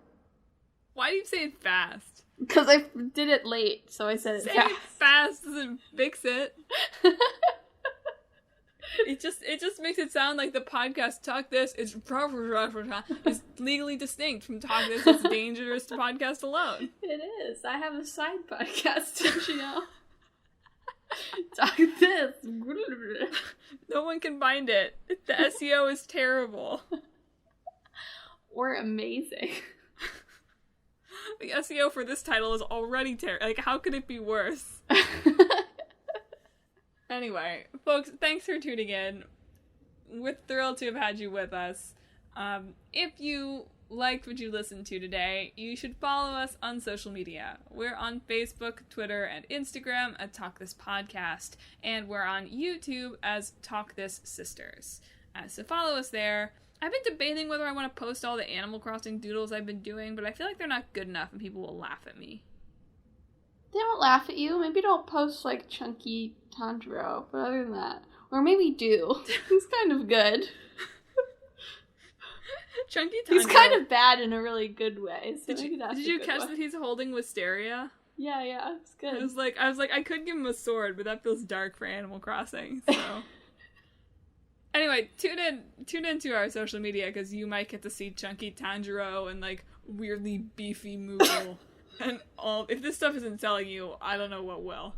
Why do you say it fast?
Because I did it late, so I said it
Saying
fast.
it fast doesn't fix it. It just makes it sound like the podcast Talk This is legally distinct from Talk This. It's Dangerous to Podcast Alone.
It is. I have a side podcast, did you know? Talk This.
No one can find it. The SEO is terrible.
Or amazing.
The SEO for this title is already terrible. Like, how could it be worse? Anyway, folks, thanks for tuning in. We're thrilled to have had you with us. If you liked what you listened to today, you should follow us on social media. We're on Facebook, Twitter, and Instagram at Talk This Podcast, and we're on YouTube as Talk This Sisters. So follow us there. I've been debating whether I want to post all the Animal Crossing doodles I've been doing, but I feel like they're not good enough and people will laugh at me.
They don't laugh at you. Maybe don't post like Chunky Tanjiro, but other than that, or maybe do. He's kind of good.
Chunky Tanjiro.
He's kind of bad in a really good way. So
did you catch that he's holding Wisteria?
Yeah, it's good.
I was like, I could give him a sword, but that feels dark for Animal Crossing. So, anyway, tune into our social media because you might get to see Chunky Tanjiro and like weirdly beefy Moogle. And all, if this stuff isn't selling you, I don't know what will.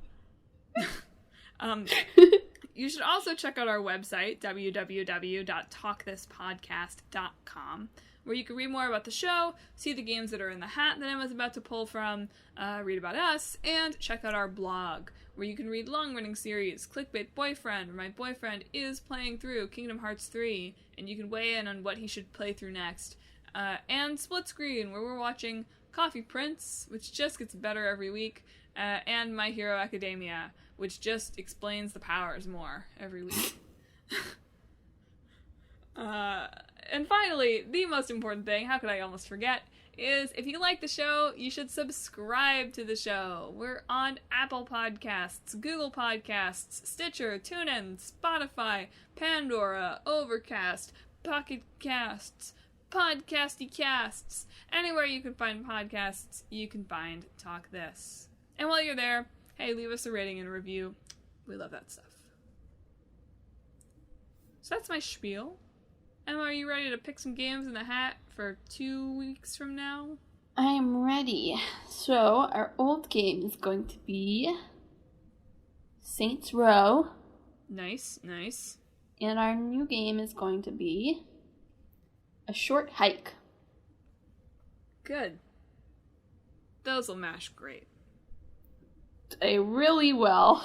You should also check out our website, www.talkthispodcast.com, where you can read more about the show, see the games that are in the hat that Emma's about to pull from, read about us, and check out our blog, where you can read long-running series, Clickbait Boyfriend, where my boyfriend is playing through Kingdom Hearts 3, and you can weigh in on what he should play through next, and Split Screen, where we're watching Coffee Prince, which just gets better every week, and My Hero Academia, which just explains the powers more every week. And finally, the most important thing, how could I almost forget, is if you like the show, you should subscribe to the show. We're on Apple Podcasts, Google Podcasts, Stitcher, TuneIn, Spotify, Pandora, Overcast, Pocket Casts, Podcasty Casts. Anywhere you can find podcasts, you can find Talk This. And while you're there, hey, leave us a rating and a review. We love that stuff. So that's my spiel. Emma, are you ready to pick some games in the hat for 2 weeks from now?
I am ready. So, our old game is going to be Saints Row.
Nice, nice.
And our new game is going to be A Short Hike.
Good. Those will mash great.
They really will.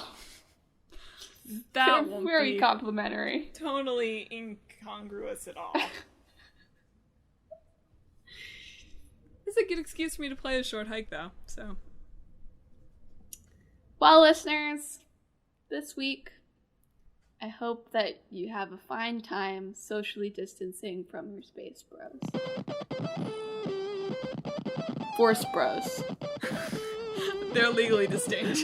That
They're
won't
very
be
complimentary.
totally incongruous at all. It's a good excuse for me to play A Short Hike, though, so.
Well, listeners, this week, I hope that you have a fine time socially distancing from your space bros. Force bros.
They're legally distinct.